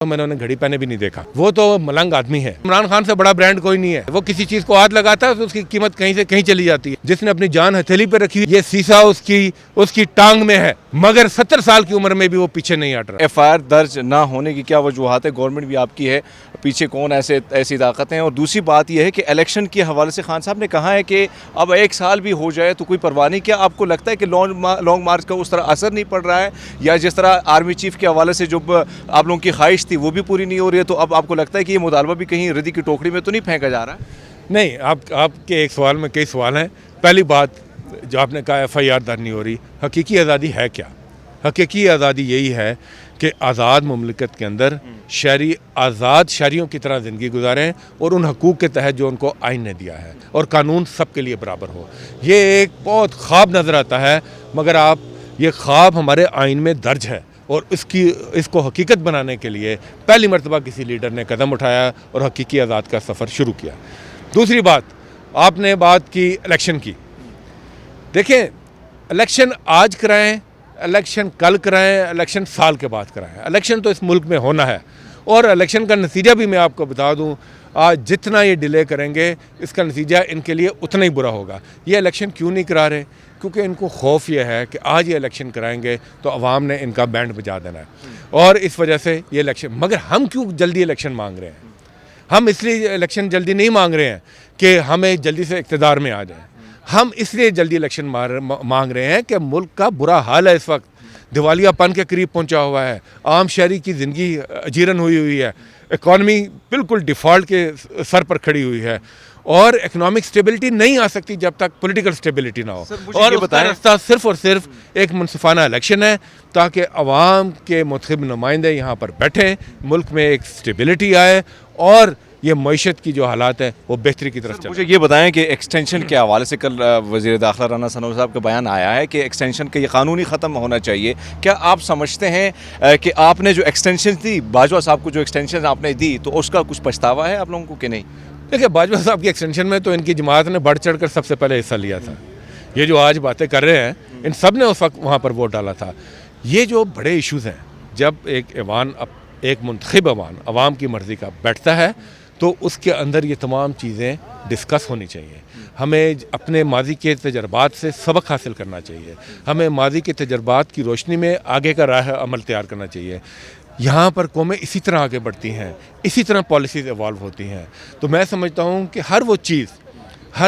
तो मैंने उन्हें घड़ी पहने भी नहीं देखा। वो तो मलंग आदमी है। इमरान खान से बड़ा ब्रांड कोई नहीं है। वो किसी चीज को हाथ लगाता है तो उसकी कीमत कहीं से कहीं चली जाती है। जिसने अपनी जान हथेली पे रखी, ये शीशा उसकी टांग में है, मगर 70 साल की उम्र में भी वो पीछे नहीं हट रहा। FIR दर्ज ना होने की क्या वजूहत है? गवर्नमेंट भी आपकी है, पीछे कौन ऐसी ताकत हैं? और दूसरी बात यह है कि इलेक्शन के हवाले से खान साहब ने कहा है कि अब 1 साल भी हो जाए तो कोई परवाह नहीं। क्या आपको लगता है कि लॉन्ग मार्च का उस तरह असर नहीं पड़ रहा है, या जिस तरह आर्मी चीफ के हवाले से जो आप लोगों की ख्वाहिश थी वो भी पूरी नहीं हो रही है, तो अब आपको लगता है कि ये मुतालबा भी कहीं रद्दी की टोकरी में तो नहीं फेंका जा रहा है? नहीं, आपके एक सवाल में कई सवाल हैं। पहली बात जो आपने कहा FIR दर्ज नहीं हो रही, हकीकी आज़ादी है क्या? हकीकी आज़ादी यही है कि आज़ाद मुमलिकत के अंदर शहरी आज़ाद शहरियों की तरह ज़िंदगी गुजारें और उन हकूक़ के तहत जो उनको आइन ने दिया है, और कानून सबके लिए बराबर हो। ये एक बहुत ख्वाब नज़र आता है, मगर ये ख्वाब हमारे आइन में दर्ज है, और इसको हकीकत बनाने के लिए पहली मरतबा किसी लीडर ने कदम उठाया और हकीकी आज़ाद का सफ़र शुरू किया। दूसरी बात, आपने बात की इलेक्शन की। देखें, इलेक्शन आज कराएं, इलेक्शन कल कराएं, इलेक्शन साल के बाद कराएं, इलेक्शन तो इस मुल्क में होना है। और इलेक्शन का नतीजा भी मैं आपको बता दूं, आज जितना ये डिले करेंगे इसका नतीजा इनके लिए उतना ही बुरा होगा। ये इलेक्शन क्यों नहीं करा रहे? क्योंकि इनको खौफ ये है कि आज ये इलेक्शन कराएंगे तो अवाम ने इनका बैंड बजा देना है, और इस वजह से ये इलेक्शन। मगर हम क्यों जल्दी इलेक्शन मांग रहे हैं? हम इसलिए इलेक्शन जल्दी नहीं मांग रहे हैं कि हमें जल्दी से इक़्तिदार में आ जाए। हम इसलिए जल्दी इलेक्शन मांग रहे हैं कि मुल्क का बुरा हाल है, इस वक्त दिवालियापन के करीब पहुंचा हुआ है, आम शहरी की ज़िंदगी अजीरन हुई है, इकॉनमी बिल्कुल डिफ़ॉल्ट के सर पर खड़ी हुई है, और इकोनॉमिक स्टेबिलिटी नहीं आ सकती जब तक पॉलिटिकल स्टेबिलिटी ना हो। और उसका रास्ता सिर्फ और सिर्फ एक मुनसिफाना इलेक्शन है, ताकि अवाम के मुंतखब नुमाइंदे यहाँ पर बैठें, मुल्क में एक स्टेबिलिटी आए और ये मईशत की जो हालात है वो बेहतरी की तरफ चले। मुझे ये बताएं कि एक्सटेंशन के हवाले से कल वज़ीर दाखिला राना सनोवर साहब का बयान आया है कि एक्सटेंशन का ये कानूनी ख़त्म होना चाहिए। क्या आप समझते हैं कि आपने जो एक्सटेंशन दी, बाजवा साहब को जो एक्सटेंशन आपने दी, तो उसका कुछ पछतावा है आप लोगों को कि नहीं? देखिए, बाजवा साहब की एक्सटेंशन में तो इनकी जमात ने बढ़ चढ़ कर सबसे पहले हिस्सा लिया था। ये जो आज बातें कर रहे हैं, इन सब ने उस वक्त वहाँ पर वोट डाला था। ये जो बड़े इशूज़ हैं, जब एक मुंतखब अवाम की मर्ज़ी का बैठता है तो उसके अंदर ये तमाम चीज़ें डिस्कस होनी चाहिए। हमें अपने माजी के तजर्बात से सबक हासिल करना चाहिए। हमें माजी के तजर्बात की रोशनी में आगे का राह अमल तैयार करना चाहिए। यहाँ पर कौमें इसी तरह आगे बढ़ती हैं, इसी तरह पॉलिसीज़ एवॉल्व होती हैं। तो मैं समझता हूँ कि हर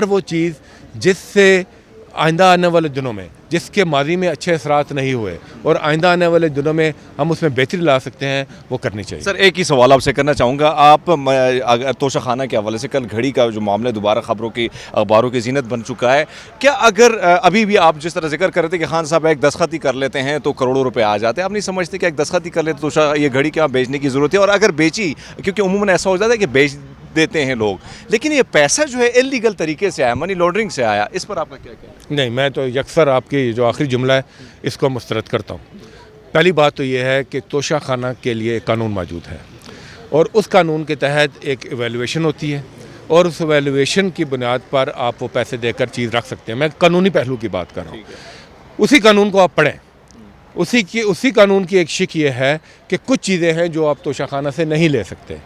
वो चीज़ जिससे आइंदा आने वाले दिनों में, जिसके माजी में अच्छे असरात नहीं हुए और आइंदा आने वाले दिनों में हम उसमें बेहतरी ला सकते हैं, वो करनी चाहिए। सर, एक ही सवाल आपसे करना चाहूँगा। आप अगर तोशा खाना के हवाले से कल घड़ी का जो मामला दोबारा अखबारों की जीनत बन चुका है, क्या अगर अभी भी आप जिस तरह जिक्र कर रहे थे कि खान साहब एक दस्तखत ही कर लेते हैं तो करोड़ों रुपए आ जाते हैं, आप नहीं समझते कि एक दस्तखत ही कर लेते तोशा ये घड़ी क्या बेचने की ज़रूरत है? और अगर बेची, क्योंकि उमूमन ऐसा हो जाता है कि बेच देते हैं लोग, लेकिन ये पैसा जो है इल्लीगल तरीके से आया, मनी लॉन्ड्रिंग से आया, इस पर आपका क्या कहना है? नहीं, मैं तो यकसर आपकी जो आखिरी जुमला है इसको मुस्तरद करता हूँ। पहली बात तो ये है कि तोशा खाना के लिए कानून मौजूद है, और उस कानून के तहत एक एवेलुएशन होती है, और उस एवेलुएशन की बुनियाद पर आप वो पैसे देकर चीज़ रख सकते हैं। मैं कानूनी पहलू की बात कर रहा हूँ। उसी कानून को आप पढ़ें। उसी कानून की एक शिक ये है कि कुछ चीज़ें हैं जो आप तोशा खाना से नहीं ले सकते।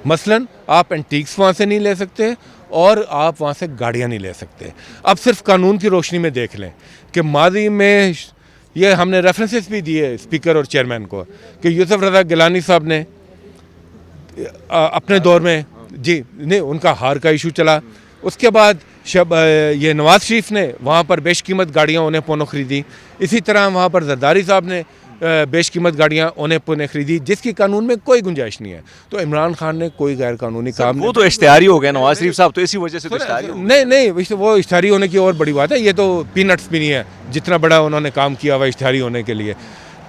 मसलन आप एंटीक्स वहाँ से नहीं ले सकते, और आप वहाँ से गाड़ियाँ नहीं ले सकते। अब सिर्फ कानून की रोशनी में देख लें कि माजी में ये हमने रेफरेंसेस भी दिए स्पीकर और चेयरमैन को कि यूसुफ रज़ा गिलानी साहब ने अपने दौर में नहीं, उनका हार का इशू चला। उसके बाद ये नवाज शरीफ ने वहाँ पर बेशकीमत गाड़ियाँ उन्हें पोनो ख़रीदी। इसी तरह वहाँ पर जरदारी साहब ने बेशकीमत गाड़ियाँ उन्हें पुणे खरीदी, जिसकी कानून में कोई गुंजाइश नहीं है। तो इमरान खान ने कोई गैर कानूनी काम, वो तो इश्तिहारी हो गया नवाज शरीफ साहब, तो इसी वजह से तो नहीं, वो इश्तिहारी होने की और बड़ी बात है। ये तो पीनट्स भी नहीं है जितना बड़ा उन्होंने काम किया हुआ इश्तिहारी होने के लिए।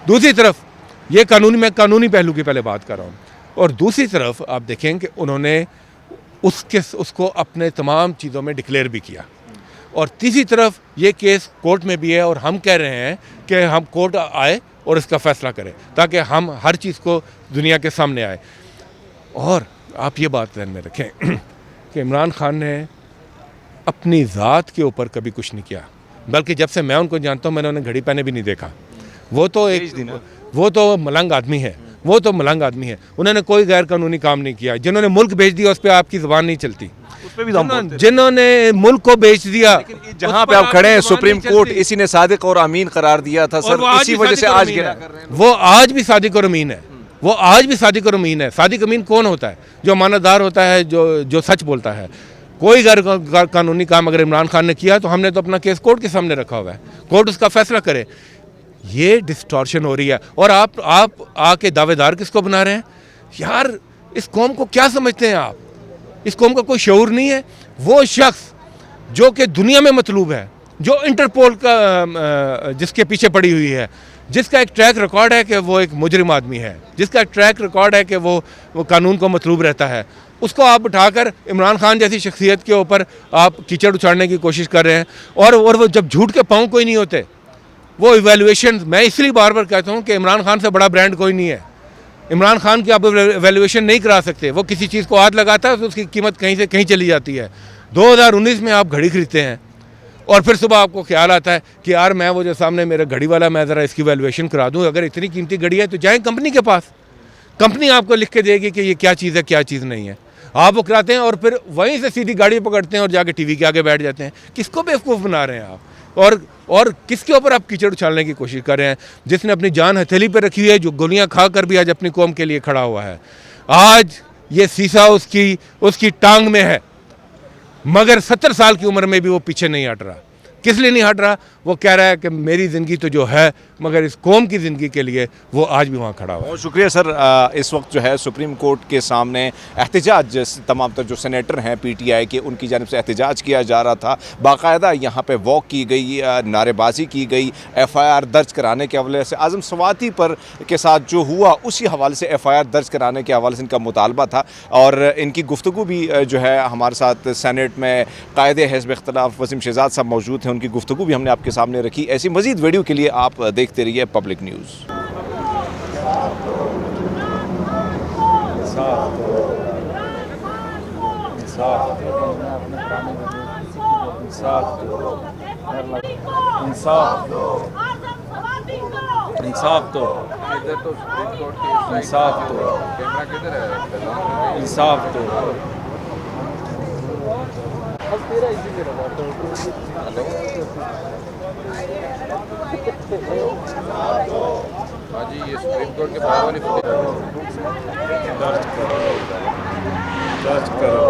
दूसरी तरफ ये मैं कानूनी पहलू की पहले बात कर रहा हूँ, और दूसरी तरफ आप देखें कि उन्होंने उसको अपने तमाम चीज़ों में डिक्लेयर भी किया, और तीसरी तरफ ये केस कोर्ट में भी है, और हम कह रहे हैं कि हम कोर्ट आए और इसका फ़ैसला करें ताकि हम हर चीज़ को दुनिया के सामने आए। और आप ये बात ध्यान में रखें कि इमरान खान ने अपनी ज़ात के ऊपर कभी कुछ नहीं किया, बल्कि जब से मैं उनको जानता हूँ मैंने उन्हें घड़ी पहने भी नहीं देखा। वो तो मलंग आदमी है, वो तो मलंग आदमी है, उन्होंने कोई गैर कानूनी काम नहीं किया। जिन्होंने मुल्क बेच दिया उस पर आपकी ज़बान नहीं चलती। उस पे भी हम बोलते हैं। जिन्होंने मुल्क को बेच दिया, जहां उस पे पर आप खड़े हैं आपकी ज़बान सुप्रीम नहीं कोर्ट चलती। इसी ने सादिक और अमीन करार दिया था और सर, वो आज इसी भी वजह से सादिक और आज अमीन गिरा है। कर रहे हैं। वो आज भी सादिक और अमीन है, वो आज भी सादिक और अमीन है। सादिक अमीन कौन होता है? जो अमानतदार होता है, जो सच बोलता है। कोई गैर कानूनी काम अगर इमरान खान ने किया तो हमने तो अपना केस कोर्ट के सामने रखा हुआ है, कोर्ट उसका फैसला करे। ये डिस्टॉर्शन हो रही है और आप आके दावेदार किसको बना रहे हैं? यार इस कौम को क्या समझते हैं आप? इस कौम का कोई शऊर नहीं है। वो शख्स जो कि दुनिया में मतलूब है, जो इंटरपोल का जिसके पीछे पड़ी हुई है, जिसका एक ट्रैक रिकॉर्ड है कि वो एक मुजरिम आदमी है, जिसका एक ट्रैक रिकॉर्ड है कि वो कानून को मतलूब रहता है, उसको आप उठाकर इमरान खान जैसी शख्सियत के ऊपर आप कीचड़ उछाड़ने की कोशिश कर रहे हैं। और वो जब झूठ के पाँव कोई नहीं होते, वो इवेल्युएशन, मैं इसलिए बार बार कहता हूँ कि इमरान खान से बड़ा ब्रांड कोई नहीं है। इमरान खान की आप इवेल्युएशन नहीं करा सकते। वो किसी चीज़ को हाथ लगाता है तो उसकी कीमत कहीं से कहीं चली जाती है। 2019 में आप घड़ी खरीदते हैं और फिर सुबह आपको ख्याल आता है कि यार मैं वो जो सामने मेरा घड़ी वाला, मैं ज़रा इसकी वैल्यूएशन करा दूँ। अगर इतनी कीमती घड़ी है तो जाएँ कंपनी के पास, कंपनी आपको लिख के देगी कि ये क्या चीज़ है क्या चीज़ नहीं है। आप वो कराते हैं और फिर वहीं से सीधी गाड़ी पकड़ते हैं और जाके टीवी के आगे बैठ जाते हैं। किसको बेवकूफ़ बना रहे हैं आप? और किसके ऊपर आप कीचड़ उछालने की कोशिश कर रहे हैं? जिसने अपनी जान हथेली पर रखी हुई है, जो गोलियां खा कर भी आज अपनी कौम के लिए खड़ा हुआ है, आज ये सीसा उसकी टांग में है, मगर 70 साल की उम्र में भी वो पीछे नहीं हट रहा। किस लिए नहीं हट रहा? वो कह रहा है कि मेरी ज़िंदगी तो जो है, मगर इस कौम की ज़िंदगी के लिए वो आज भी वहाँ खड़ा हुआ है। बहुत शुक्रिया सर। इस वक्त जो है सुप्रीम कोर्ट के सामने एहतजाज, तमाम तर जो सेनेटर हैं पीटीआई के, उनकी जानिब से एहतजाज किया जा रहा था। बाकायदा यहाँ पे वॉक की गई, नारेबाजी की गई, एफआईआर दर्ज कराने के हवाले से आज़म स्वाति पर के साथ जो हुआ उसी हवाले से एफआईआर दर्ज कराने के हवाले से इनका मुतालबा था। और इनकी गुफ्तगू भी जो है हमारे साथ सेनेट में कायदे हिज़्ब इख्तिलाफ वसीम शहजाद साहब मौजूद हैं, उनकी गुफ्तगू भी हमने आपके सामने रखी। ऐसी मज़ीद वीडियो के लिए आप देखते रहिए पब्लिक न्यूज़। हाँ जी, ये सुप्रीम कोर्ट के बाहर वाली फुटेज दर्ज करो।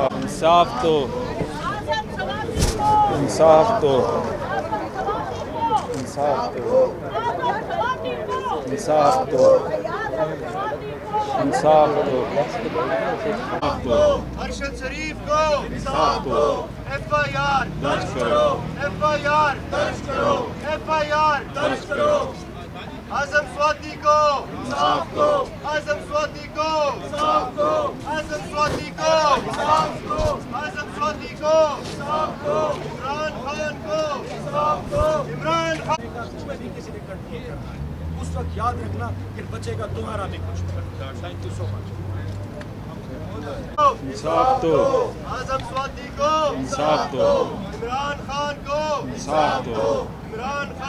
इंसाफ दो, इंसाफ दो, इंसाफ दो, इंसाफ दो, इंसाफ दो, अरशद शरीफ को इंसाफ दो, एफआईआर दर्ज करो, एफआईआर दर्ज करो, एफआईआर दर्ज करो। आज़म स्वाति को इंसाफ दो, आज़म स्वाति को इंसाफ दो, आज़म स्वाति को इंसाफ दो, आज़म स्वाति को इंसाफ दो, इमरान खान को इंसाफ दो, इमरान खान किसी ने कंट्रोल करना है। उस वक्त याद रखना कि बचेगा तुम्हारा भी कुछ। Thank you so much. इंसाफ दो, आज़म स्वाति को इंसाफ दो, इमरान खान को इंसाफ दो। इमरान खान